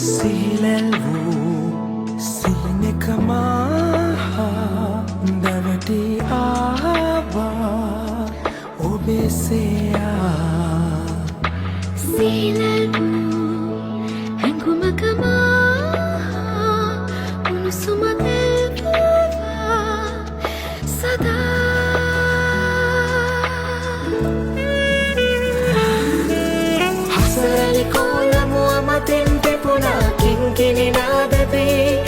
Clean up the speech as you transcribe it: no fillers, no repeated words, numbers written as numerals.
සිහිලැල් වූ සිහිනෙකමහා දවටි ආවා ඔබෙසයා සිහිලැල් වූ හැඟුමකමහා උණුසුම තෙල්වා සදා හසරලි කෝලමුව මතින් පෙපුණා කිංකිණි නාදතේ